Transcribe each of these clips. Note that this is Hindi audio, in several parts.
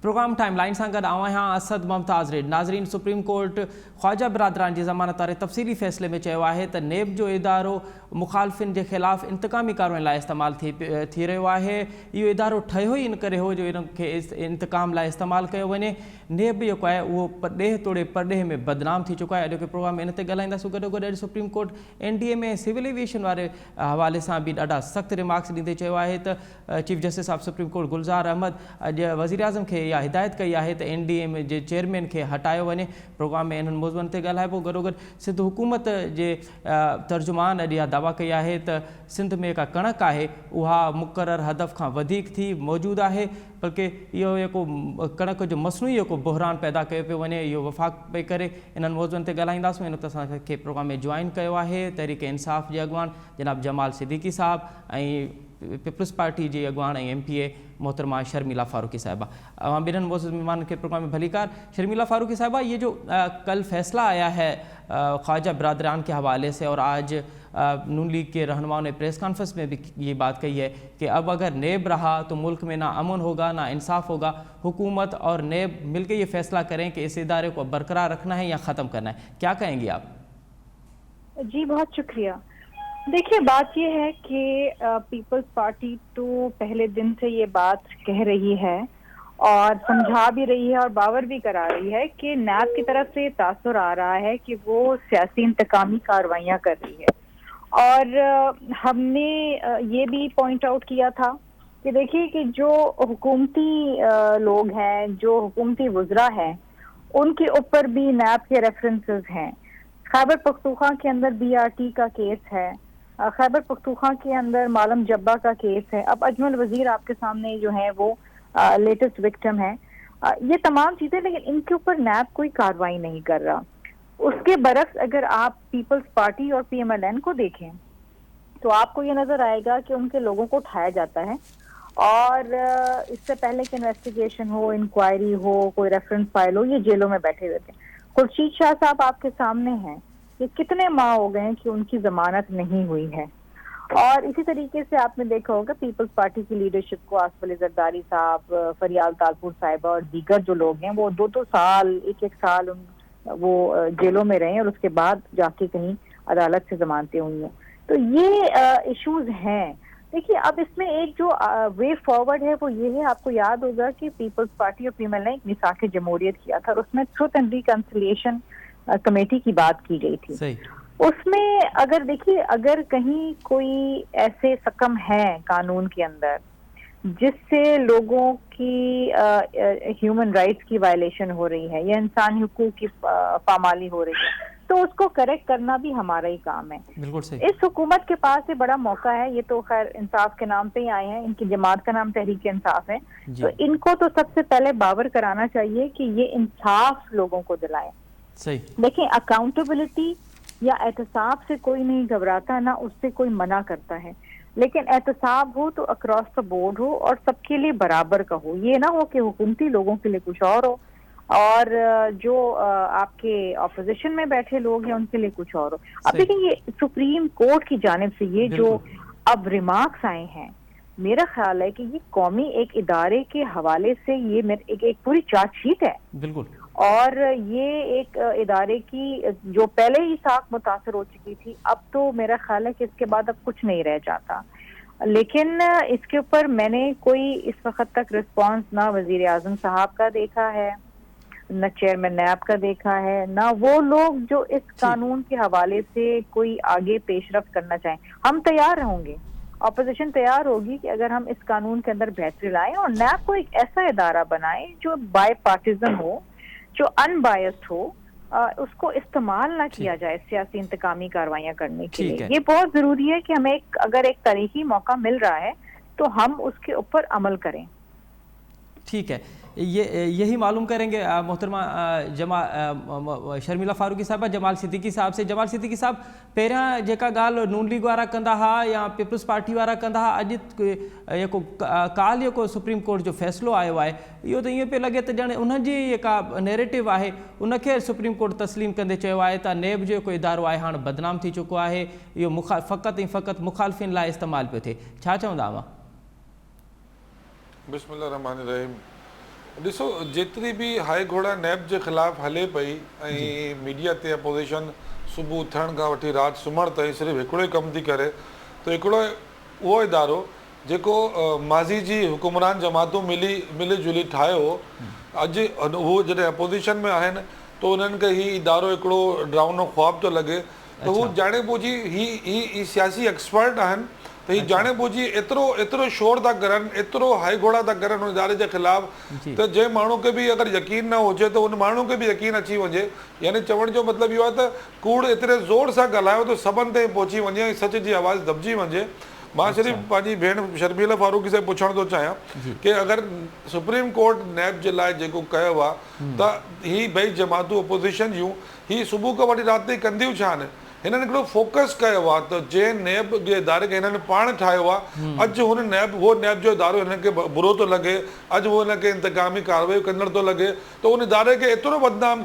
प्रोग्राम टाइम लाइन सां गॾु आवां आहियां असद मुमताज़ रेड। नाज़रीन, सुप्रीम कोर्ट ख्वाजा बिरादरान जी ज़मानत वारे तफ़सीली फ़ैसिले में चयो आहे त नेब जो इदारो मुखालफ़िन जे ख़िलाफ़ इंतकामी कार्रवाई लाइ इस्तेमालु थी रहियो आहे। इहो इदारो ठहियो ई इन करे हो जो इनखे इंतकाम लाइ इस्तेमालु कयो वञे। नेब जेको आहे उहो ॾेह तोड़े परॾेह में बदनाम थी चुको आहे। अॼोके प्रोग्राम में इन ते ॻाल्हाईंदासीं। गॾोगॾु अॼु सुप्रीम कोर्ट NDA में सिविल एविएशन वारे हवाले सां बि ॾाढा सख़्तु रिमार्क्स ॾींदे चयो आहे त chief justice of supreme court Gulzar Ahmed अॼु वज़ीर आज़म खे इहा हिदायत कई आहे त NDA में जे चेयरमैन खे हटायो वञे। प्रोग्राम में इन्हनि मौज़ुअनि ते ॻाल्हाइबो। गॾोगॾु सिंध हुकूमत जे तर्जुमान अॼु इहा दावा कई आहे त सिंध में जेका कणक आहे उहा मुक़ररु हदफ़ खां वधीक थी मौजूदु आहे, बल्कि इहो जेको कणक जो मसनूई जेको बहरान पैदा कयो पियो वञे इहो वफ़ाक़ पई करे। इन्हनि मौज़ुअनि ते ॻाल्हाईंदासीं। इन वक़्तु असांखे प्रोग्राम में जॉइन कयो आहे तहरीक इंसाफ़ जे अॻवान जनाब जमाल सिद्दीकी साहब ऐं पीपल्स पार्टी जी अॻवान ऐं MPA मोहतरमा शर्मिला फारूकी साहिबा। ॿिन्हिनि मौजूद मेहमान के प्रोग्राम में भलीकार। शर्मिला फारूकी साहिबा, ये जो कल फैसला आया है ख्वाजा बिरादरान के हवाले से और आज नून लीग के रहनुमाओं ने प्रेस कॉन्फ्रेंस में भी ये बात कही है कि अब अगर नेब रहा तो मुल्क में ना अमन होगा ना इंसाफ होगा। हुकूमत और नेब मिलकर ये फैसला करें कि इस इदारे को बरकरार रखना है या ख़त्म करना है, क्या कहेंगी आप? जी बहुत शुक्रिया। देखिए, बात ये है कि पीपल्स पार्टी तो पहले दिन से ये बात कह रही है और समझा भी रही है और बावर भी करा रही है कि नैब की तरफ से तासुर आ रहा है कि वो सियासी इंतकामी कार्रवाइयाँ कर रही है। और हमने ये भी पॉइंट आउट किया था कि देखिए कि जो हुकूमती लोग हैं, जो हुकूमती वज़रा हैं, उनके ऊपर भी नैब के रेफरेंसेस हैं। खैबर पख्तूनख्वा के अंदर BRT का केस है, खैबर पख्तूनख्वा के अंदर मालम जब्बा का केस है, अब अजमल वजीर आपके सामने जो है वो लेटेस्ट विक्टिम है। ये तमाम चीज़ें, लेकिन इनके ऊपर नैब कोई कार्रवाई नहीं कर रहा। उसके बरक्स अगर आप पीपल्स पार्टी और PMLN को देखें तो आपको ये नज़र आएगा कि उनके लोगों को उठाया जाता है और इससे पहले कि इन्वेस्टिगेशन हो, इंक्वायरी हो, कोई रेफरेंस फाइल हो, ये जेलों में बैठे हुए थे। खुर्शीद शाह साहब आपके सामने हैं कि कितने माह हो गए कि उनकी जमानत नहीं हुई है। और इसी तरीके से आपने देखा होगा पीपल्स पार्टी की लीडरशिप को आसफ अली जरदारी साहब, फरियाल तालपुर साहिबा और दीगर जो लोग हैं वो 2-2 साल, 1-1 साल वो जेलों में रहे और उसके बाद जाके कहीं अदालत से जमानतें हुई हैं। तो ये इश्यूज हैं। देखिए, अब इसमें एक जो वे फॉरवर्ड है वो ये है, आपको याद होगा कि पीपल्स पार्टी और PMLN ने एक मिसाक जमहूरियत किया था और उसमें ट्रुथ एंड रिकंसिलिएशन कमेटी की बात की गई थी। सही। उसमें अगर देखिए, अगर कहीं कोई ऐसे सकम है कानून के अंदर जिससे लोगों की ह्यूमन राइट्स की वायलेशन हो रही है या इंसानी हुकूक की पामाली हो रही है, तो उसको करेक्ट करना भी हमारा ही काम है। बिल्कुल सही। इस हुकूमत के पास ये बड़ा मौका है। ये तो खैर इंसाफ के नाम पे ही आए हैं, इनकी जमात का नाम तहरीक इंसाफ है, तो इनको तो सबसे पहले बावर कराना चाहिए कि ये इंसाफ लोगों को दिलाए। सही। देखिए, अकाउंटेबिलिटी या एहतसाब से कोई नहीं घबराता, ना उससे कोई मना करता है, लेकिन एहतसाब हो तो अक्रॉस द बोर्ड हो और सबके लिए बराबर का हो। ये ना हो कि हुकूमती लोगों के लिए कुछ और हो और जो आपके ऑपोजिशन में बैठे लोग हैं उनके लिए कुछ और हो। अब देखिए, ये सुप्रीम कोर्ट की जानिब से ये जो अब रिमार्क्स आए हैं, मेरा ख्याल है कि ये कौमी एक इदारे के हवाले से ये एक पूरी चार्जशीट है। बिल्कुल। और ये एक इदारे की जो पहले ही साख मुतासर हो चुकी थी, अब तो मेरा ख्याल है कि इसके बाद अब कुछ नहीं रह जाता। लेकिन इसके ऊपर मैंने कोई इस वक्त तक रिस्पांस ना वजीर आजम साहब का देखा है, न चेयरमैन नैब का देखा है, ना वो लोग जो इस कानून के हवाले से कोई आगे पेशरफ्त करना चाहें। हम तैयार होंगे, अपोजिशन तैयार होगी कि अगर हम इस कानून के अंदर बेहतरी लाएं और नैब को एक ऐसा इदारा बनाएं जो बाय पार्टिजन हो, जो अनबायस्ड हो, उसको इस्तेमाल ना किया जाए सियासी इंतकामी कार्रवाइयाँ करने के लिए। ये बहुत जरूरी है कि हमें अगर एक तारीखी मौका मिल रहा है तो हम उसके ऊपर अमल करें। ठीक है, यही मालूम करेंगे मोहतरमा शर्मिला फारूकी साहबा जमाल सिद्दीकी साहब से। जमाल सिद्दीकी साहब, पहिरियां जेका ॻाल्हि नून लीग वारा कंदा हा या पीपल्स पार्टी वारा कंदा हा, अॼु जेको काल जेको सुप्रीम कोर्ट जो फ़ैसिलो आयो आहे, इहो त ईअं पियो लॻे त ॼण उनजी जेका नैरेटिव आहे उनखे सुप्रीम कोर्ट तस्लीम कंदे चयो आहे त नेब जो जेको इदारो आहे हाणे बदनाम थी चुको आहे, इहो फ़क़ति ऐं फ़क़ति मुखालफ़िन लाइ इस्तेमालु पियो थिए। छा चवंदा हुआ? बिस्मिल्लाह रहमान रहीम। ॾिसो जेतिरी बि हाई घोड़ा नैब जे ख़िलाफ़ु हले पई ऐं मीडिया ते अपोज़िशन सुबुह उथण खां वठी राति सुम्हण ताईं सिर्फ़ु हिकिड़ो ई कमु थी करे, त हिकिड़ो उहो इदारो जेको माज़ी जी हुकुमरान जमातूं मिली जुली ठाहियो हो, अॼु उहो जॾहिं अपोज़िशन में आहिनि त उन्हनि खे हीउ इदारो हिकिड़ो डरावनो ख़्वाब थो लॻे, त हू ॼाणे बुझी ही सियासी एक्सपर्ट आहिनि त हीउ ॼाणे बुझी एतिरो शोर था करनि, एतिरो हाई घोड़ा था करनि हुन इदारे जे ख़िलाफ़ु, त जंहिं माण्हू खे बि अगरि यकीन न हुजे त उन माण्हू खे बि यकीन अची वञे। यानी चवण जो मतिलबु इहो आहे त कूड़ एतिरे ज़ोर सां ॻाल्हायो त सभिनि ताईं पहुची वञे ऐं सच जी आवाज़ दॿिजी वञे। मां सिर्फ़ु पंहिंजी भेण शर्मिला फारूकी सां पुछण थो चाहियां कि अगरि सुप्रीम कोर्ट नैब जे लाइ जेको कयो आहे त ही भई जमातूं अपोज़िशन जूं ही सुबुह खां वठी राति ताईं कंदियूं छा आहिनि? हिननि हिकिड़ो फोकस कयो आहे त जंहिं नैब जे इदारे खे हिननि पाण ठाहियो आहे, अॼु हुन उहो नैब जो इदारो हिननि खे बुरो थो लॻे, अॼु उहो हिनखे इंतकामी कार्रवाई कंदड़ थो लॻे, त उन इदारे खे एतिरो बदनाम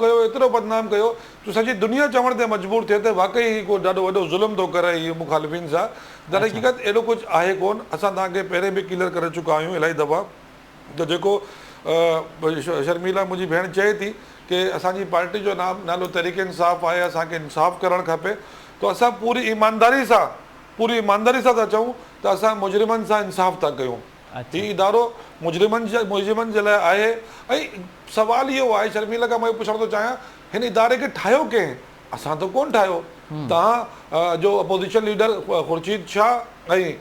कयो जो सॼी दुनिया चवण ते मजबूर थिए त वाक़ई ही को ॾाढो वॾो ज़ुल्म थो करे इहे मुखालिफ़िन सां। दर हक़ीक़त अहिड़ो कुझु आहे कोन। असां तव्हांखे पहिरें बि क्लियर करे चुका आहियूं इलाही दफ़ा त जेको शर्मिला मुंहिंजी भेण चए थी कि असांजी पार्टी जो नालो तहरीक इंसाफ़ आहे, असांखे इंसाफ़ करणु खपे, त असां पूरी ईमानदारी सां था चऊं त असां मुजरिमनि सां इंसाफ़ था कयूं। हीउ इदारो मुजरिमनि जे लाइ आहे। ऐं सवाल इहो आहे, शर्मिला खां मां पुछणु थो चाहियां, हिन इदारे खे ठाहियो कंहिं? असां त कोन ठाहियो। तव्हां जो अपोज़िशन लीडर खुर्शीद शाह ऐं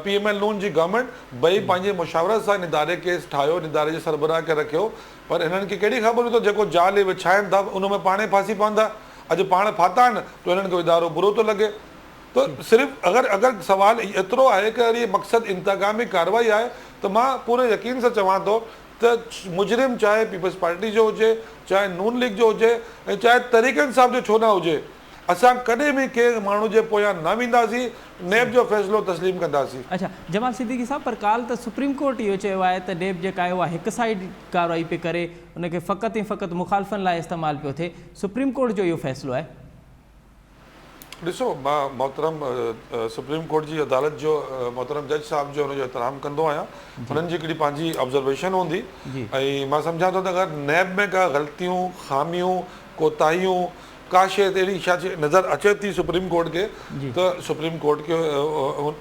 PML नून जी गवर्नमेंट ॿई पंहिंजे मुशावरत सां हिन इदारे खे ठाहियो, हिन इदारे जे सरबराह खे रखियो, पर हिननि खे कहिड़ी ख़बर हुई त जेको जाल विछाइनि था उन में पाणे फासी पवंदा। अॼु पाण फाथा आहिनि त हिननि खे इदारो बुरो थो लॻे। त सिर्फ़ु अगरि सुवाल एतिरो आहे कि अगरि इहे मक़सदु इंतकामी कार्रवाई आहे त मां पूरे यकीन सां चवां थो त मुजरिम चाहे पीपल्स पार्टी जो हुजे, चाहे नून लीग जो हुजे ऐं चाहे तहरीक इंसाफ़ जो छो न हुजे, असां कॾहिं बि कंहिं माण्हू जे पोयां न वेंदासीं, नैब जो फ़ैसिलो तस्लीम कंदासीं। अच्छा जमाल सिद्दीकी साहब, पर काल त सुप्रीम कोर्ट इहो चयो आहे त नैब जेका आहे उहा हिकु साइड कार्रवाई पई करे, उनखे फ़क़ति ऐं फ़क़ति मुखालिफ़नि लाइ इस्तेमालु पियो थिए। सुप्रीम कोर्ट जो इहो फ़ैसिलो आहे। ॾिसो, मां मोहतरम सुप्रीम कोर्ट जी अदालत जो मोहतरम जज साहब जो हुनजो एतिराम कंदो आहियां। हुननि जी हिकिड़ी पंहिंजी ऑब्ज़र्वेशन हूंदी ऐं मां सम्झां थो त अगरि नैब में का ग़लतियूं, ख़ामियूं, कोताहियूं, का शइ अहिड़ी छा नज़र अचे थी सुप्रीम कोर्ट खे, त सुप्रीम कोर्ट खे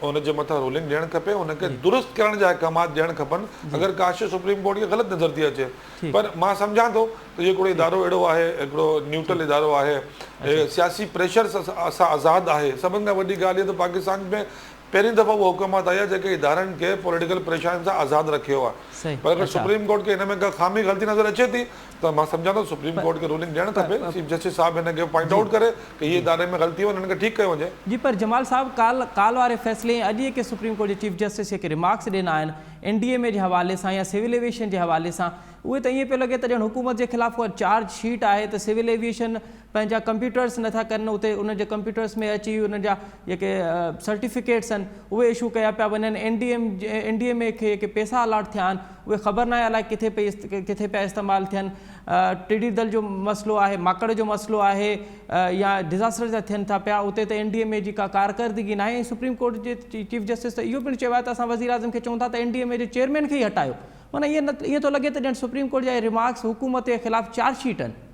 हुनजे मथां रूलिंग ॾियणु खपे, हुनखे दुरुस्त करण जा अहकामात ॾियणु खपनि अगरि का शइ सुप्रीम कोर्ट खे ग़लति नज़र थी अचे। पर मां सम्झां थो त इहो हिकिड़ो इदारो अहिड़ो आहे, हिकिड़ो न्यूट्रल इदारो आहे, सियासी प्रेशर सां आज़ादु आहे। सभिनि खां वॾी ॻाल्हि इहा त पाकिस्तान में पहिरीं दफ़ा उहो हुकूमत आई आहे जेके इदारनि खे पॉलिटिकल प्रेशरनि सां आज़ादु रखियो आहे। पर अगरि सुप्रीम कोर्ट खे हिन में का ख़ामी ग़लती नज़र अचे थी त मां सम्झां थो सुप्रीम कोर्ट खे रूलिंग ॾियणु खपे, चीफ जस्टिस साहब हिनखे पॉइंट आउट करे कि इहे इदारे में ग़लतियूं हिननि खे ठीकु कयो वञे। जी, पर जमाल साहब काल वारे फ़ैसिले अॼु के सुप्रीम कोर्ट जे चीफ जस्टिस जेके रिमार्क्स ॾिना आहिनि NDMA जे हवाले सां या सिविल एविएशन जे हवाले सां, उहे त ईअं पियो लॻे त ॼण हुकूमत जे ख़िलाफ़ु उहा चार्ज शीट आहे त सिविल एविएशन पंहिंजा कंप्यूटर्स नथा कनि, उते उनजे कंप्यूटर्स में अची उनजा जेके सर्टिफिकेट्स आहिनि उहे इशू कया पिया वञनि। NDMA खे जेके पैसा अलाट थिया आहिनि उहे ख़बर न आहे अलाए किथे पिया इस्तेमालु थियनि। टिडी दल जो मसइलो आहे, माकड़ जो मसइलो आहे, या डिज़ास्टर जा थियनि था पिया, उते त NDMA जी का कारकर्दगी न आहे। सुप्रीम कोर्ट जे चीफ जस्टिस त इहो पिणु चयो आहे त असां वज़ीर आज़म खे चऊं था त NDMA जे चेयरमैन खे ई हटायो। माना ईअं थो लॻे त ॼण सुप्रीम कोर्ट जा रिमार्क्स हुकूमत जे ख़िलाफ़ु चार्ज शीट आहिनि।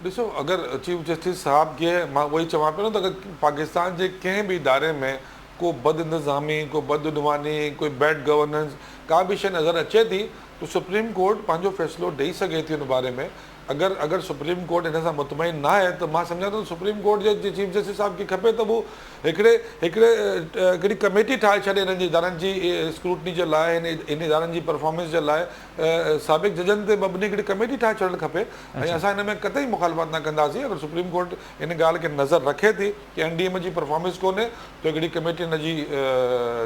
ॾिसो, अगरि चीफ जस्टिस साहब खे मां उहो ई चवां पियो न त अगरि पाकिस्तान जे कंहिं बि इदारे में को बद इंतज़ामी, को बदगुमानी, कोई बैड गवर्नेंस, का बि शइ नज़र अचे थी त सुप्रीम कोर्ट पंहिंजो फ़ैसिलो ॾेई सघे थी उन बारे में। अगरि सुप्रीम कोर्ट हिन सां मुतमइन न आहे त मां सम्झां थो सुप्रीम कोर्ट जे चीफ जस्टिस साहब खे खपे त उहो हिकिड़ी कमेटी ठाहे छॾे हिननि जी इदारनि जी स्क्रूटनी जे लाइ, हिन इदारनि जी परफॉर्मेंस जे लाइ साबिक़ जजनि ते मबनी हिकिड़ी कमेटी ठाहे छॾणु खपे। ऐं असां हिन में कतई मुखालिफ़त न कंदासीं। अगरि सुप्रीम कोर्ट हिन ॻाल्हि खे नज़र रखे थी कि NDMA जी परफॉर्मेंस कोन्हे त हिकिड़ी कमेटी हिन जी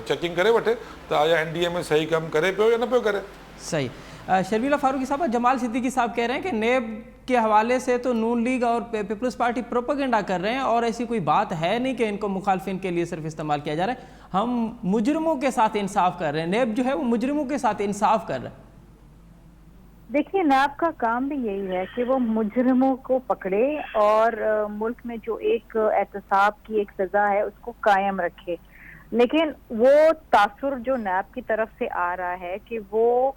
चेकिंग करे वठे त आया NDMA सही कमु करे पियो या न पियो करे। सही। शर्मिला फारूकी साहब, जमाल सिद्दीकी साहब कह रहे हैं कि नेब के हवाले से तो नून लीग और पीपल्स पार्टी प्रोपेगेंडा कर रहे हैं और ऐसी कोई बात है नहीं कि इनको मुखालफिन के लिए सिर्फ इस्तेमाल किया जा रहा है। हम मुजरिमों के साथ इंसाफ कर रहे हैं, नेब जो है वो मुजरिमों के साथ इंसाफ कर रहा है। देखिए, नैब का काम भी यही है कि वो मुजरिमों को पकड़े और मुल्क में जो एक एहतसाब की एक सजा है उसको कायम रखे। लेकिन वो तासुर जो नैब की तरफ से आ रहा है कि वो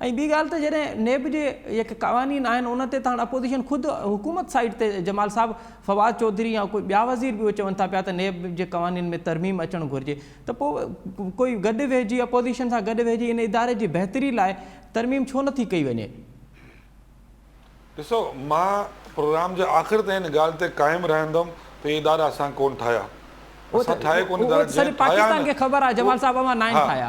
ऐं ॿी ॻाल्हि त जॾहिं नेब जे जेके क़वानीन आहिनि उन ते त हाणे अपोज़िशन ख़ुदि हुकूमत साइड ते जमाल साहब फवाद चौधरी या कोई ॿिया वज़ीर बि चवनि था पिया त नेब जे क़वानीन में तरमीम अचणु घुरिजे, त पोइ कोई गॾु वेहिजी अपोज़िशन सां गॾु वेहिजी इन इदारे जी बहितरी लाइ तरमीम छो नथी कई वञे? ॾिसो, मां प्रोग्राम जे आख़िर ताईं हिन ॻाल्हि ते क़ाइमु रहंदुमि त इहे इदारा असां कोन ठाहिया, असां ठाहे कोन इदारा. सॼे पाकिस्तान खे ख़बर आहे जमाल साहब अवां नाहिनि ठाहिया.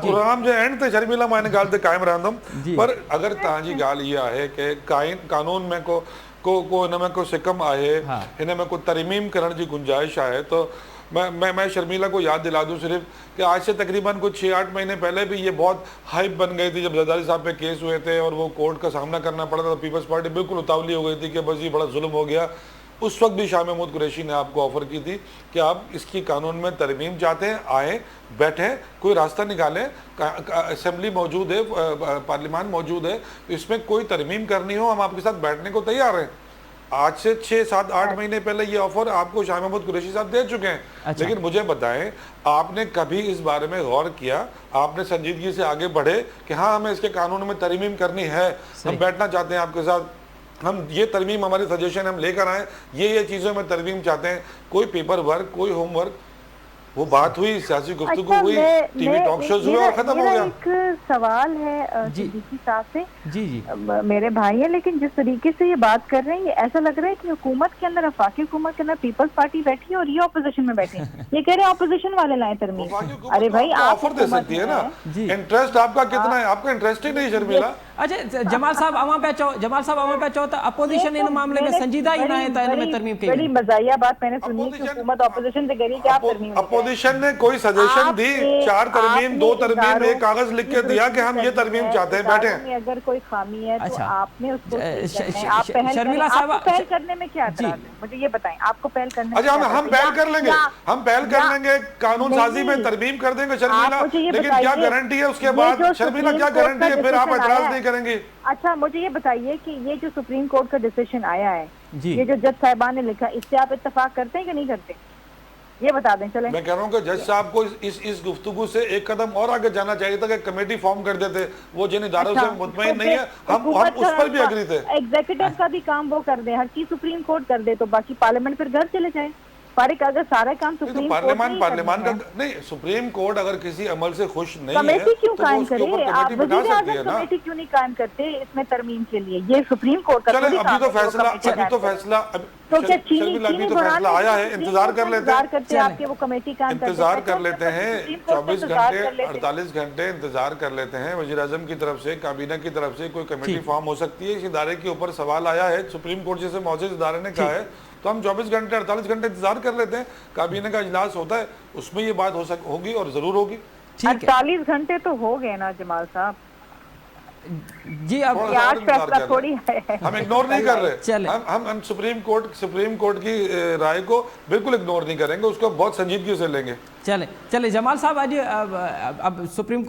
प्रोग्राम जे एंड ते शर्मिला मां हिन ॻाल्हि ते क़ाइमु रहंदुमि. पर अगरि तव्हांजी ॻाल्हि इहा आहे कि कानून में को हिन में को सिकम आहे, हिन में को तरमीम करण जी गुंजाइश आहे, तो मैं शर्मिला को याद दिला दूं सिर्फ कि आज से तकरीबन कुछ 6-8 महीने पहले भी ये बहुत हाइप बन गई थी जब जरदारी साहब पे केस हुए थे और वो कोर्ट का सामना करना पड़ा था. पीपल्स पार्टी बिल्कुल उतावली हो गई थी कि बस ये बड़ा जुल्म हो गया. उस वक्त भी शाह महमूद कुरैशी ने आपको ऑफर की थी कि आप इसकी कानून में तरमीम चाहते हैं, आएँ, बैठें, कोई रास्ता निकालें, असेंबली मौजूद है, पार्लियामान मौजूद है, तो इसमें कोई तरमीम करनी हो हम आपके साथ बैठने को तैयार हैं. आज से 6-7-8 महीने पहले ये ऑफर आपको शाह महमूद कुरैशी साहब दे चुके हैं. लेकिन मुझे बताएं, आपने कभी इस बारे में गौर किया, आपने संजीदगी से आगे बढ़े कि हाँ हमें इसके कानून में तरमीम करनी है, हम बैठना चाहते हैं आपके साथ, हम ये तरमीम हमारी सजेशन हम लेकर आए, ये चीज़ों में तरमीम चाहते हैं. कोई पेपर वर्क, कोई होमवर्क, वो बात हुई, सियासी गुफ्तगू हुई, टीवी टॉक शोज हुए और खत्म हो गया. एक सवाल है सिद्दीकी साहब से. जी मेरे भाई है, लेकिन जिस तरीके से ये बात कर रहे हैं ये ऐसा लग रहा है कि हुकूमत के अंदर, वफाकी हुकूमत के अंदर पीपल्स पार्टी बैठी है और ये अपोजिशन में बैठे हैं. ये कह रहे हैं अपोजिशन वाले लाए तरमीम. अरे भाई आप ऑफर दे सकती है ना, इंटरेस्ट आपका कितना है, आपका इंटरेस्ट ही नहीं शर्मिला. अच्छा जमाल साहब अवां पे चो तो अपोजिशन इन मामले में संजीदा ही ना है तो इनमें तरमीम की. बड़ी मजाहिया बात मैंने सुनी कि हुकूमत अपोजिशन से करी कि आप तरमीम. अपोजिशन ने कोई सजेशन दी, 4 तरमीम, 2 तरमीम, एक कागज लिख के दिया कि हम ये तरमीम चाहते हैं, बैठे. अगर कोई खामी है तो आपने उसको शर्मिला साहब पहल करने में क्या एतराज है, मुझे ये बताएं. आपको पहल करने, अच्छा हम पहल कर लेंगे, हम पहल कर लेंगे, कानून साजी में तरमीम कर देंगे शर्मिला. लेकिन क्या गारंटी है उसके बाद, शर्मिला क्या गारंटी है फिर आप एतराज नहीं करेंगे? अच्छा मुझे ये बताइए कि ये जो सुप्रीम कोर्ट का डिसीजन आया है, ये जो जज साहिबान ने लिखा, इससे आप इत्तेफाक करते हैं कि नहीं करते, ये बता दें. चलें, मैं कह रहा हूँ कि जज साहब को इस गुफ्तगू से एक कदम और आगे जाना चाहिए था कि कमेटी फॉर्म कर देते. वो जिन इदारों से मुतमईन नहीं है, हम उस पर भी एग्री थे. एग्जीक्यूटिव का भी काम वो कर दे, हर चीज सुप्रीम कोर्ट कर दे, तो बाकी पार्लियामेंट फिर घर चले जाए. फारिक अगर सारा काम तो सुप्रीम पार्लियामान का नहीं, सुप्रीम कोर्ट अगर किसी अमल से खुश नहीं है कमेटी क्यों तो कायम वो उसके करे? ऊपर आप कमेटी बिठा वज़ीर सकती है आज़म ना। कमेटी क्यों नहीं कायम करते इसमें तरमीम के लिए? ये सुप्रीम कोर्ट का चले थोड़ी अभी काम तो है कि वो फैसला कमेटी कायम करे। तो क्या शर्मिला अभी तो फैसला आया है, इंतजार कर लेते हैं, आपके वो कमेटी कायम करते इंतजार कर लेते हैं, 24 घंटे 48 48 घंटे इंतजार कर लेते हैं। वजीर आजम की तरफ से, काबीना की तरफ से कोई कमेटी फॉर्म हो सकती है। इस इदारे के ऊपर सवाल आया है, सुप्रीम कोर्ट जैसे मौजूद इदारे ने कहा है, तो हम 24 घंटे 48 घंटे इंतजार कर लेते हैं। काबीना का इजलास होता है, उसमें ये बात होगी और जरूर होगी। ठीक है 48 घंटे तो हो गए ना जमाल साहब जी। अब थोड़ा सा आज और इंतजार फैसला कर थोड़ी रहे हैं। है। हम इग्नोर नहीं कर चले। रहे, हम सुप्रीम कोर्ट की राय को बिल्कुल इग्नोर नहीं करेंगे, उसको बहुत संजीदगी से लेंगे। चले जमाल साहब, अॼु अब सुप्रीम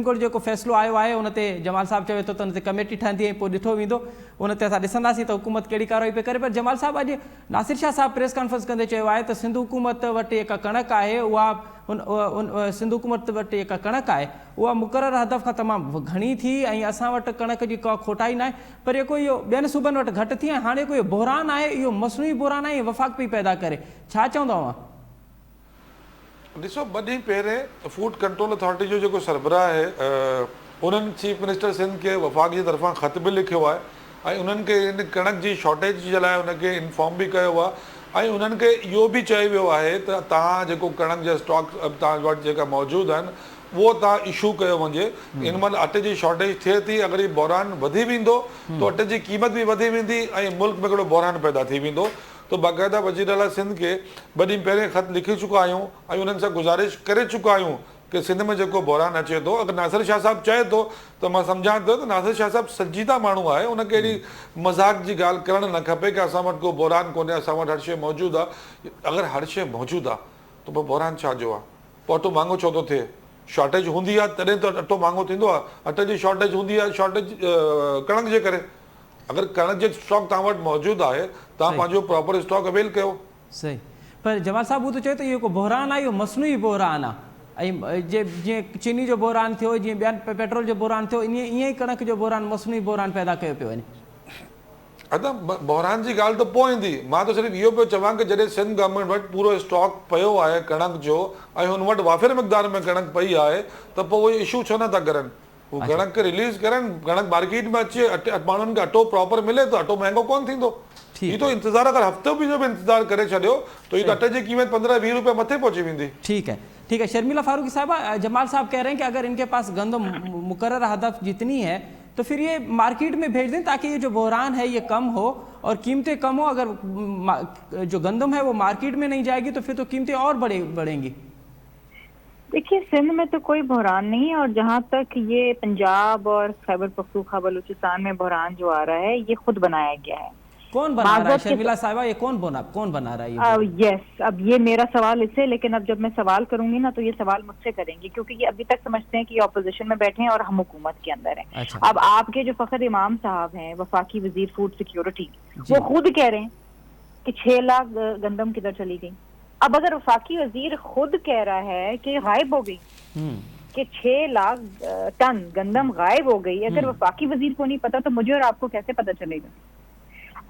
कोर्ट जेको फ़ैसिलो आयो आहे उन ते जमाल साहब चवे थो त उन ते कमेटी ठहंदी ऐं पोइ ॾिठो वेंदो, उन ते असां ॾिसंदासीं त हुकूमत कहिड़ी कार्रवाई पई करे। पर जमाल साहब, अॼु नासिर शाह साहब प्रेस कॉन्फ्रेंस कंदे चयो आहे त सिंध हुकूमत वटि जेका कणक आहे उहा सिंध हुकूमत वटि जेका कणक आहे उहा मुक़ररु हदफ़ खां तमामु घणी थी ऐं असां वटि कणक जी का खोटाई न आहे, पर जेको इहो ॿियनि सूबनि वटि घटि थी ऐं हाणे कोई बहरान आहे, इहो मसनूई बहरान आहे, वफ़ाक़ पई पैदा करे। छा चवंदा हुआ? ॾिसो, ॿ ॾींहं पहिरें फूड कंट्रोल अथॉरिटी जो जेको सरबराह आहे उन्हनि चीफ मिनिस्टर सिंध खे वफ़ाक़ जी तरफ़ां ख़त बि लिखियो आहे ऐं उन्हनि खे इन कणक जी शॉर्टेज जे लाइ उनखे इन्फॉर्म बि कयो आहे ऐं उन्हनि खे इहो बि चयो वियो आहे त तव्हां जेको कणक जा स्टॉक तव्हां वटि जेका मौजूदु आहिनि उहो तव्हां इशू कयो वञे। इन महिल अटे जी शॉर्टेज थिए थी, अगरि हीउ बहरान वधी वेंदो त अटे जी क़ीमत बि वधी वेंदी ऐं मुल्क में हिकिड़ो बहरान पैदा थी वेंदो। तो बाक़ाइदा वज़ीर आला सिंध खे ॿ ॾींहं पहिरें ख़त लिखी चुका आहियूं ऐं उन्हनि सां गुज़ारिश करे चुका आहियूं कि सिंध में जेको बहरान अचे थो, अगरि नासिर शाह साहब चए थो त मां सम्झां थो त नासिर शाह साहब संजीदा माण्हू आहे, उनखे अहिड़ी मज़ाक जी ॻाल्हि करणु न खपे कि असां वटि को बहरान कोन्हे, असां वटि हर शइ मौजूदु आहे। अगरि हर शइ मौजूदु आहे त पोइ बहरान छा जो आहे? पोइ अटो महांगो छो थो थिए? शॉर्टेज हूंदी आहे तॾहिं त अटो महांगो थींदो आहे। अटे जी शॉर्टेज हूंदी आहे कणक जे करे। अगर कणक जो स्टॉक तव्हां वटि मौजूदु आहे, तव्हां पंहिंजो प्रॉपर स्टॉक अवेल कयो। सही, पर जमाल साहब हू त चए थो इहो को बहरान आहे, इहो मसनूई बहरान आहे ऐं जीअं चीनी जो बहरान थियो, जीअं ॿियनि पेट्रोल जो बहरान थियो, ईअं ई कणक जो बहरान मसनूई बहरान पैदा कयो पियो वञे। अदा बहरान जी ॻाल्हि त पोइ ईंदी, मां त सिर्फ़ु इहो पियो चवां कि जॾहिं सिंध गवर्नमेंट वटि पूरो स्टॉक पियो आहे कणक जो ऐं हुन वटि वाफ़िर मिक़दार में कणक पई आहे त पोइ उहे इशू छो नथा करनि? वो कणक खे रिलीज करनि, कणक मार्केट में अचे, माण्हुनि खे अटो प्रॉपर मिले त अटो महांगो कोन थींदो। ये तो इंतजार अगर हफ्ते भी जो भी इंतजार करे छड़ियो तो ये अटे की कीमत 15-20 रुपए मथे पहुंची वेंदी। ठीक है शर्मिला फारूकी साहबा, जमाल साहब कह रहे हैं कि अगर इनके पास गंदम मुकर्रर हदफ जितनी है तो फिर ये मार्केट में भेज दें ताकि ये जो बहरान है ये कम हो और कीमतें कम हो। अगर जो गंदम है वो मार्केट में नहीं जाएगी तो फिर तो कीमतें और बढ़ेंगी। देखिए, सिंध में तो कोई बहरान नहीं है और जहाँ तक ये पंजाब और खैबर पख्तूनख्वा बलूचिस्तान में बहरान जो आ रहा है ये खुद बनाया गया है। कौन बना रहा है शर्मिला साहिबा, ये कौन बना रहा है ये? यस, अब ये मेरा सवाल इससे, लेकिन अब जब मैं सवाल करूंगी ना तो ये सवाल मुझसे करेंगे क्योंकि ये अभी तक समझते हैं कि ये ऑपोजिशन में बैठे हैं और हम हुकूमत के अंदर हैं। अच्छा। अब आपके जो फखर इमाम साहब हैं, वफाकी वजीर फूड सिक्योरिटी, वो खुद कह रहे हैं कि 6 लाख गंदम किधर चली गई। अब अगर वफाकी वजीर खुद कह रहा है कि गायब हो गई, कि 6 लाख टन गंदम गायब हो गई, अगर वफाकी वजीर को नहीं पता तो मुझे और आपको कैसे पता चलेगा?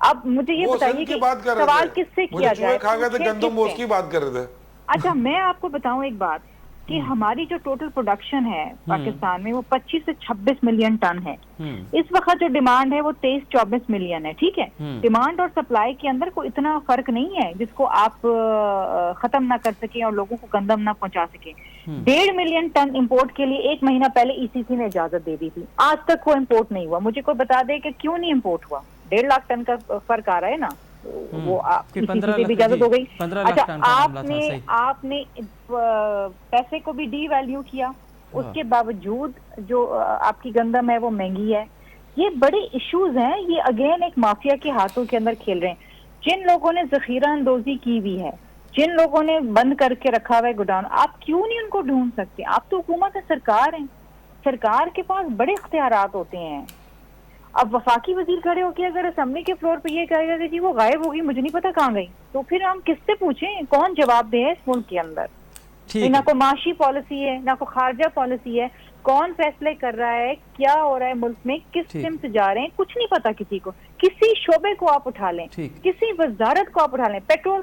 अब मुझे ये बताइए कि सवाल किससे किया जाए? उसकी बात कर रहे थे। अच्छा, मैं आपको बताऊं एक बात कि हमारी जो टोटल प्रोडक्शन है पाकिस्तान में वो 25 से 26 मिलियन टन है। इस वक्त जो डिमांड है वो 23-24 मिलियन है। ठीक है, डिमांड और सप्लाई के अंदर कोई इतना फर्क नहीं है जिसको आप खत्म ना कर सके और लोगों को गंदम ना पहुंचा सके। 1.5 मिलियन टन इंपोर्ट के लिए 1 महीना पहले ईसीसी ने इजाजत दे दी थी, आज तक वो इम्पोर्ट नहीं हुआ। मुझे कोई बता दे कि क्यों नहीं इम्पोर्ट हुआ? 1.5 लाख टन का फर्क आ रहा है ना, वो ईसीसी भी इजाजत हो गई। अच्छा, आपने पैसे को भी डीवैल्यू किया, उसके बावजूद जो आपकी गंदम है वो महंगी है। ये बड़े इश्यूज हैं, ये अगेन एक माफिया के हाथों के अंदर खेल रहे हैं। जिन लोगों ने जखीरा अंदोजी की हुई है, जिन लोगों ने बंद करके रखा हुआ है गोडाउन, आप क्यों नहीं उनको ढूंढ सकते? आप तो हुकूमत है, सरकार है, सरकार के पास बड़े इख्तियारात होते हैं। अब वफाकी वजीर खड़े होकर अगर असेंबली के फ्लोर पे ये कहेगा कि जी वो गायब होगी, मुझे नहीं पता कहाँ गई, तो फिर हम किससे पूछें? कौन जवाब दे इस मुल्क के अंदर? ना कोई माशी पॉलिसी है, ना कोई खारजा पॉलिसी है। कौन फैसले कर रहा है, क्या हो रहा है मुल्क में, किस सिमत जा रहे हैं, कुछ नहीं पता किसी को। किसी शोबे को आप उठा लें, किसी वजारत को आप उठा लें, पेट्रोल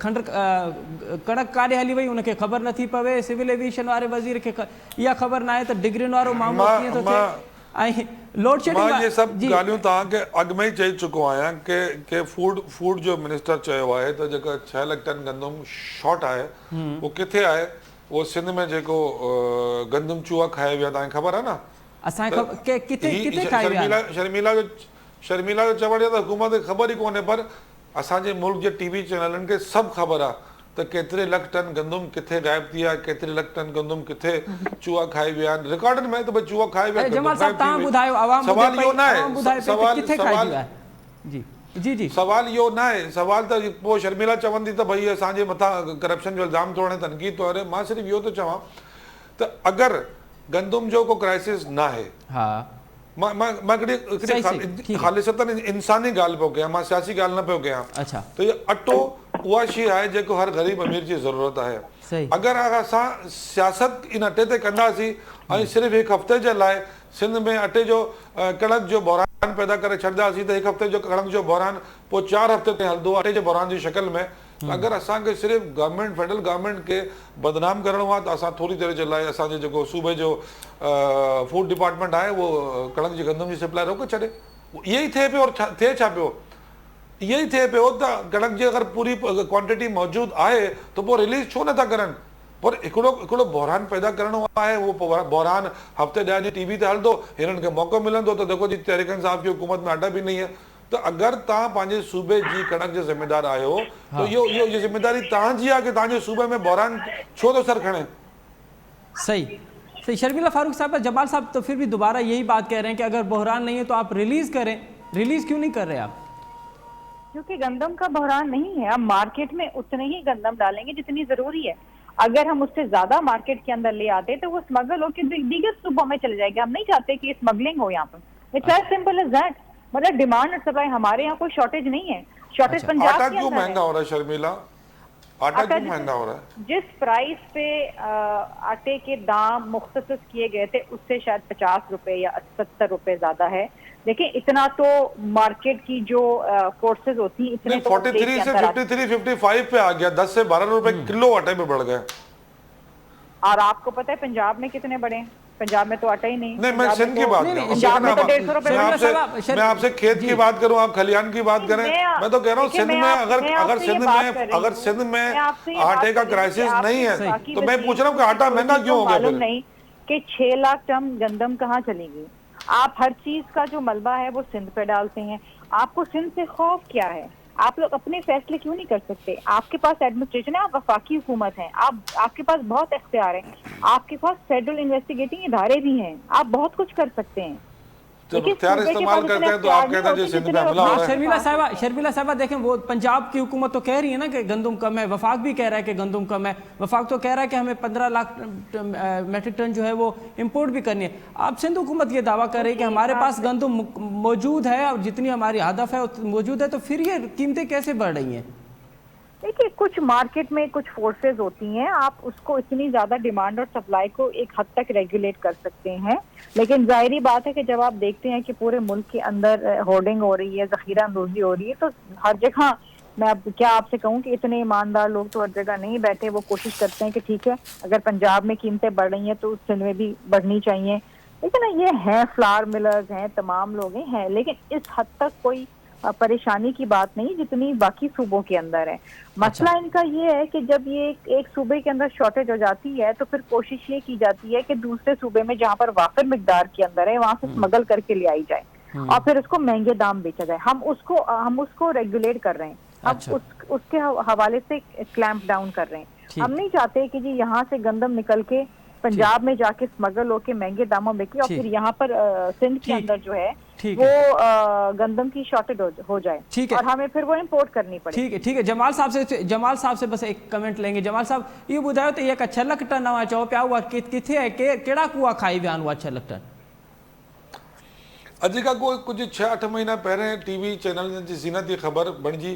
खंड कणक काॾे हली वई उनखे ख़बर नथी पवे. सिविल एविएशन वारे वज़ीर खे इहा ख़बर न आहे त डिग्रियुनि वारो मामलो कीअं थो थिए. ऐं लोड शेडिंग, मां ये सभु ॻाल्हियूं तव्हांखे अॻु में ई चई चुको आहियां कि फूड जो मिनिस्टर चयो आहे त जेका 6 लाख टन गंदम शॉर्ट आहे उहो किथे आहे. उहो सिंध में जेको गंदम चूहा खाए विया, तव्हांखे ख़बर आहे न. असांखे किथे खाए विया. शर्मिला जो चवण आहे त हुकूमत खे ख़बर ई कोन्हे, पर असांजे मुल्क जे टीवी चैनलनि खे सभु ख़बर आहे त केतिरे लख टन गंदम किथे गायब थी आहे, केतिरे लख टन गंदम किथे चूहा खाई विया आहिनि. रिकॉर्डनि में त भई चूहा खाई विया. जमाल साहब तव्हां ॿुधायो, आवाम सवाल इहो न आहे, किथे खाइजी विया. जी जी जी, सवाल इहो न आहे. सवाल त पोइ शर्मिला चवंदी त भई असांजे मथां करप्शन जो इल्ज़ाम थो हणे, तनक़ीद थो हणे. मां सिर्फ़ु इहो थो चवां त अगरि गंदम जो को क्राइसिस न आहे, मां हिकिड़ी ख़ालिसतन इंसानी ॻाल्हि पियो कयां, मां सियासी ॻाल्हि न पियो कयां. त इहो अटो उहा शइ आहे जेको हर ग़रीब अमीर जी ज़रूरत आहे. अगरि असां सियासत इन अटे ते कंदासीं ऐं सिर्फ़ु हिकु हफ़्ते जे लाइ सिंध में अटे जो कणक जो बहिरान पैदा करे छॾंदासीं त हिकु हफ़्ते जो कणक जो बहिरान पोइ 4 हफ़्ते ताईं हलंदो अटे जे बहिरान जी शक्ल में. अगरि असांखे सिर्फ़ु गवर्नमेंट, फेडरल गवर्नमेंट खे बदनाम करिणो आहे त असां थोरी देरि जे लाइ असांजे जेको सूबे जो फूड डिपार्टमेंट आहे उहो कणक जी गंदम जी सप्लाई रोके छॾे. इहो ई थिए पियो. और थिए छा पियो? इहो ई थिए पियो त कणक जी अगरि पूरी क्वांटिटी मौजूदु आहे त पोइ रिलीज़ छो नथा करनि. पर हिकिड़ो बहिरान पैदा करिणो आहे, उहो बहिरान हफ़्ते 10 ॾींहं टीवी ते हलंदो, हिननि खे मौक़ो मिलंदो त देखो जी तहरीक इंसाफ की हुकूमत में अटा भी नहीं है. तो अगर तव्हां पंहिंजे सूबे जी कणक जे ज़िम्मेदार आहियो त इहो ज़िम्मेदारी तव्हांजी आहे कि तव्हांजे सूबे में बहिरान छो थो सर खणे. सही. शर्मिला फारूक साहब, जमाल साहब तो फिर भी दोबारा यही बात कह रहे हैं कि अगर बहरान नहीं है तो आप रिलीज करें. रिलीज क्यों नहीं कर रहे आप? क्योंकि गंदम का बहरान नहीं है. हम मार्केट में उतने ही गंदम डालेंगे जितनी जरूरी है. अगर हम उससे ज्यादा मार्केट के अंदर ले आते तो वो स्मगल होकर दीगर सूबों में चले जाएगा. हम नहीं चाहते कि स्मगलिंग हो यहाँ पर. It's as simple as that. मतलब डिमांड और सप्लाई, हमारे यहाँ कोई शॉर्टेज नहीं है. शॉर्टेज पंजाब आटा क्यों महंगा हो रहा है शर्मिला? आटा क्यों महंगा हो रहा है? जिस प्राइस पे आटे के दाम मुख्तसस किए गए थे उससे शायद 50 रुपए या 70 रुपए ज्यादा है. देखिए इतना तो मार्केट की जो कोर्सेज होती है इतने 43 से 53, 55 पे आ गया. 10 से 12 रुपए किलो आटे में बढ़ गए. और आपको पता है पंजाब में कितने बढ़े हैं? पंजाब में तो आटा ही नहीं. नहीं, मैं सिंध की बात कर रहा हूँ. मैं आपसे खेत की बात करूँ, आप खलियान की बात करें. मैं तो कह रहा हूँ सिंध में अगर सिंध में आटे का क्राइसिस नहीं है तो मैं पूछ रहा हूँ कि आटा महंगा क्यों हो गया? मालूम नहीं कि 6 लाख टन गंदम कहाँ चलेगी. आप हर चीज का जो मलबा है वो सिंध पे डालते हैं. आपको सिंध से खौफ क्या है? आप लोग अपने फैसले क्यों नहीं कर सकते? आपके पास एडमिनिस्ट्रेशन है, आप वफाकी हुकूमत हैं, आपके पास बहुत इख्तियार है, आपके पास फेडरल इन्वेस्टिगेटिंग इदारे भी हैं, आप बहुत कुछ कर सकते हैं. जब इख्तियार इस्तेमाल करते हैं तो आप कहते हैं जो सिंध में हमला हो रहा है. शर्मिला साहबा देखें, वो पंजाब की हुकूमत तो कह रही है ना कि गंदम कम है. वफाक भी कह रहा है कि गंदम कम है. वफाक तो कह रहा है कि हमें 15 लाख मेट्रिक टन जो है वो इंपोर्ट भी करनी है. आप सिंध हुकूमत ये दावा कर रही है कि हमारे पास गंदम मौजूद है और जितनी हमारी हदफ है मौजूद है, तो फिर ये कीमतें कैसे बढ़ रही हैं? देखिए कुछ मार्केट में कुछ फोर्सेस होती हैं, आप उसको इतनी ज्यादा डिमांड और सप्लाई को एक हद तक रेगुलेट कर सकते हैं. लेकिन जाहिर बात है कि जब आप देखते हैं कि पूरे मुल्क के अंदर होर्डिंग हो रही है, जखीरा अंदोजी हो रही है, तो हर जगह मैं अब क्या आपसे कहूँ कि इतने ईमानदार लोग तो हर जगह नहीं बैठे. वो कोशिश करते हैं कि ठीक है अगर पंजाब में कीमतें बढ़ रही हैं तो सिंध में भी बढ़नी चाहिए. लेकिन ये हैं फ्लावर मिलर्स हैं, तमाम लोग हैं, लेकिन इस हद तक कोई परेशानी की बात नहीं जितनी बाकी सूबों के अंदर है। मसला इनका ये है कि जब ये एक सूबे के अंदर शॉर्टेज हो जाती है तो फिर कोशिश ये की जाती है कि दूसरे सूबे में जहाँ पर वाफिर मिकदार के अंदर है वहाँ से स्मगल करके ले आई जाए और फिर उसको महंगे दाम बेचा जाए। हम उसको रेगुलेट कर रहे हैं, हम उसके हवाले से क्लैंप डाउन कर रहे हैं। हम नहीं चाहते कि जी यहाँ से गंदम निकल के पंजाब में जाके स्मगल होके महंगे दामों में की और फिर यहाँ पर सिंध के अंदर जो है वो गंदम की शॉर्टेज हो जाए और हमें फिर वो इंपोर्ट करनी पड़े। ठीक है। जमाल साहब से बस एक कमेंट लेंगे। जमाल साहब ये बुधायो तो एक छलक टन नवा चो पिया हुआ किथे है केड़ा कुआ खाई बयान हुआ छलक टन अॼु खां कुछ 6-8 महीना पहिरें टीवी चैनल जी ज़ीनत जी ख़बर बणिजी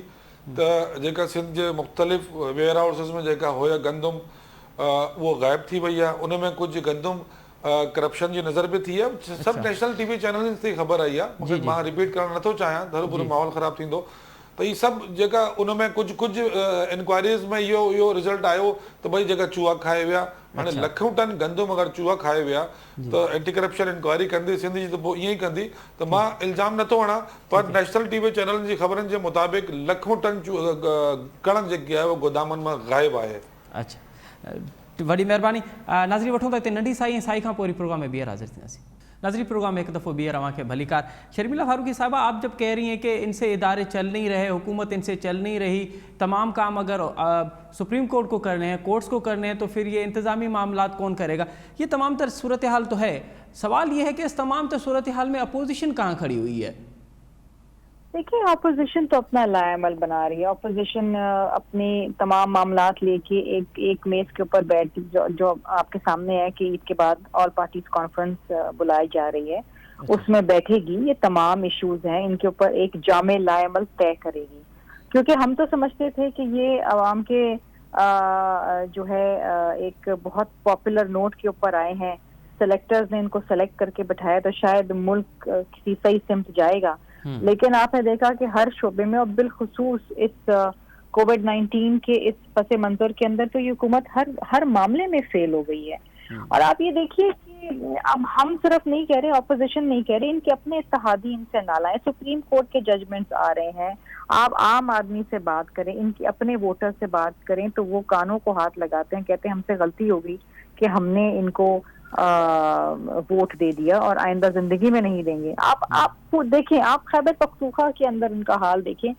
त जेका सिंध जे मुख़्तलिफ़ वेयर हाउसिस में जेका हुया गंदम वो गायब थी वही है। उनमें कुछ गंदम करप्शन जी नज़र भी थी है। सब नेशनल टीवी चैनल से खबर आई है। मूंखे मां रिपीट करण नथो चाहियां, धर पूरो माहौल ख़राब थींदो। तो ये सब जेका उनमें कुछ इंक्वायरीज़ में यो रिज़ल्ट आयो तो भाई जेका चूहा खाए विया हाणे लखों टन गंदम अगर चूहा खाए विया तो एंटी करप्शन इंक्वायरी कंदी सिंध जी, तो पोइ ईअं ई कंदी। तो मां इल्ज़ाम नथो हणां, पर नेशनल टीवी चैनल जी ख़बरनि जे मुताबिक़ लखों टन कणक जेकी आहे वो गोदामनि मां गायब आहे। अच्छा, वड़ी मेहरबानी। नाज़रीन वठूं था नंढी साई साई खां पोइ प्रोग्राम में ॿीहर हाज़िर थींदासीं। नाज़रीन प्रोग्राम में एक दफ़ो ॿीहर अवां खे भली कार। शर्मिला फारूकी साहबा, आप जब कह रही हैं कि इनसे इदारे चल नहीं रहे, हुकूमत इनसे चल नहीं रही, तमाम काम अगर सुप्रीम कोर्ट को करने हैं, कोर्ट्स को करने हैं, तो फिर ये इंतज़ामी मामलात कौन करेगा? ये तमाम तर सूरत हाल तो है। सवाल ये है कि इस तमाम तर सूरत हाल में अपोजिशन कहाँ खड़ी हुई है? देखिए, अपोजिशन तो अपना लाएमल बना रही है। अपोजिशन अपने तमाम मामलात लेके एक मेज के ऊपर बैठ जो आपके सामने है कि ईद के बाद ऑल पार्टीज कॉन्फ्रेंस बुलाई जा रही है, उसमें बैठेगी। ये तमाम इश्यूज हैं, इनके ऊपर एक जामे लाएमल तय करेगी। क्योंकि हम तो समझते थे कि ये अवाम के जो है एक बहुत पॉपुलर नोट के ऊपर आए हैं, सेलेक्टर्स ने इनको सेलेक्ट करके बैठाया तो शायद मुल्क किसी सही सिमत जाएगा। लेकिन आपने देखा कि हर शोबे में और बिलखुसूस इस कोविड-19 के इस पसे मंजर के अंदर तो ये हुकूमत हर मामले में फेल हो गई है। और आप ये देखिए कि अब हम सिर्फ नहीं कह रहे, ऑपोजिशन नहीं कह रहे, इनके अपने इत्तेहादी इनसे नालाएं। सुप्रीम कोर्ट के जजमेंट्स आ रहे हैं, आप आम आदमी से बात करें, इनके अपने वोटर से बात करें तो वो कानों को हाथ लगाते हैं, कहते हैं हमसे गलती हो गई कि हमने इनको वोट दे दिया और आइंदा जिंदगी में नहीं देंगे। आप देखें, आप खैबर पख्तूनख्वा के अंदर इनका हाल देखें,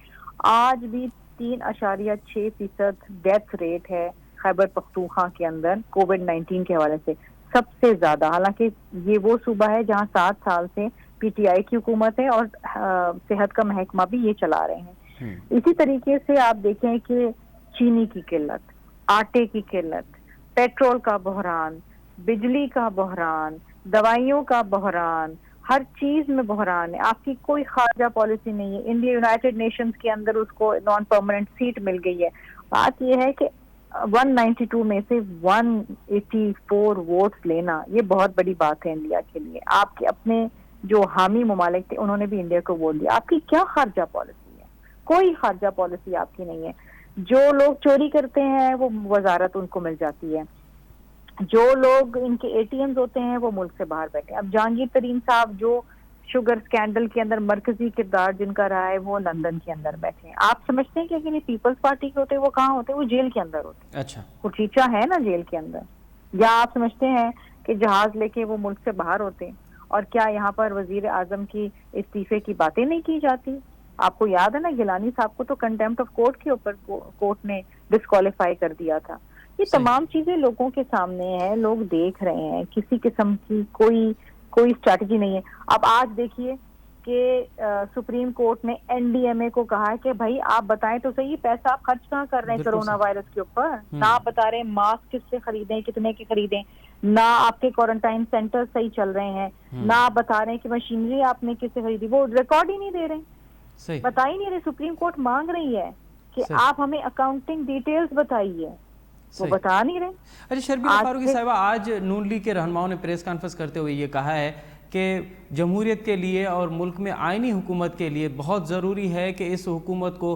आज भी 3.6% डेथ रेट है खैबर पख्तूनख्वा के अंदर कोविड-19 के हवाले से, सबसे ज्यादा। हालांकि ये वो सूबा है जहां 7 साल से पीटीआई की हुकूमत है और सेहत का महकमा भी ये चला रहे हैं। इसी तरीके से आप देखें कि चीनी की किल्लत, आटे की किल्लत, पेट्रोल का बहरान, बिजली का बहरान, दवाइयों का बहरान, हर चीज में बहरान है। आपकी कोई खारजा पॉलिसी नहीं है। इंडिया यूनाइटेड नेशंस के अंदर उसको नॉन परमानेंट सीट मिल गई है। बात यह है कि 192 में से 184 वोट्स लेना ये बहुत बड़ी बात है इंडिया के लिए। आपके अपने जो हामी ममालिक थे उन्होंने भी इंडिया को वोट दिया। आपकी क्या खारजा पॉलिसी है? कोई खारजा पॉलिसी आपकी नहीं है। जो लोग चोरी करते हैं वो वजारत उनको मिल जाती है, जो लोग इनके एटीएम्स होते हैं वो मुल्क से बाहर बैठे। अब जहांगीर तरीन साहब जो शुगर स्कैंडल के अंदर मरकजी किरदार जिनका रहा है वो लंदन के अंदर बैठे हैं। आप समझते हैं कि अगर ये पीपल्स पार्टी के होते वो कहाँ होते? वो जेल के अंदर होते। अच्छा, कुचीचा है ना जेल के अंदर। या आप समझते हैं कि जहाज लेके वो मुल्क से बाहर होते? और क्या यहाँ पर वजीर आजम की इस्तीफे की बातें नहीं की जाती? आपको याद है ना, गिलानी साहब को तो कंटेम्प्ट ऑफ कोर्ट के ऊपर कोर्ट ने डिस्क्वालीफाई कर दिया था। ये तमाम चीजें लोगों के सामने है, लोग देख रहे हैं। किसी किस्म की कोई स्ट्रैटेजी नहीं है। अब आज देखिए कि सुप्रीम कोर्ट ने एनडीएमए को कहा है कि भाई आप बताएं तो सही, पैसा आप खर्च कहाँ कर रहे हैं कोरोना वायरस के ऊपर? ना आप बता रहे हैं मास्क किससे खरीदें, कितने के खरीदें, ना आपके क्वारंटाइन सेंटर सही चल रहे हैं, ना आप बता रहे हैं कि मशीनरी आपने किससे खरीदी, वो रिकॉर्ड ही नहीं दे रहे, बता ही नहीं रहे। सुप्रीम कोर्ट मांग रही है कि आप हमें अकाउंटिंग डिटेल्स बताइए, वो बता नहीं रहे। अच्छा, शर्मिला फारूकी साहिबा, आज नून लीग के रहनुमाओं ने प्रेस कॉन्फ्रेंस करते हुए ये कहा है कि जमहूरियत के लिए और मुल्क में आइनी हुकूमत के लिए बहुत ज़रूरी है कि इस हुकूमत को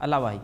अल्लाह वाही.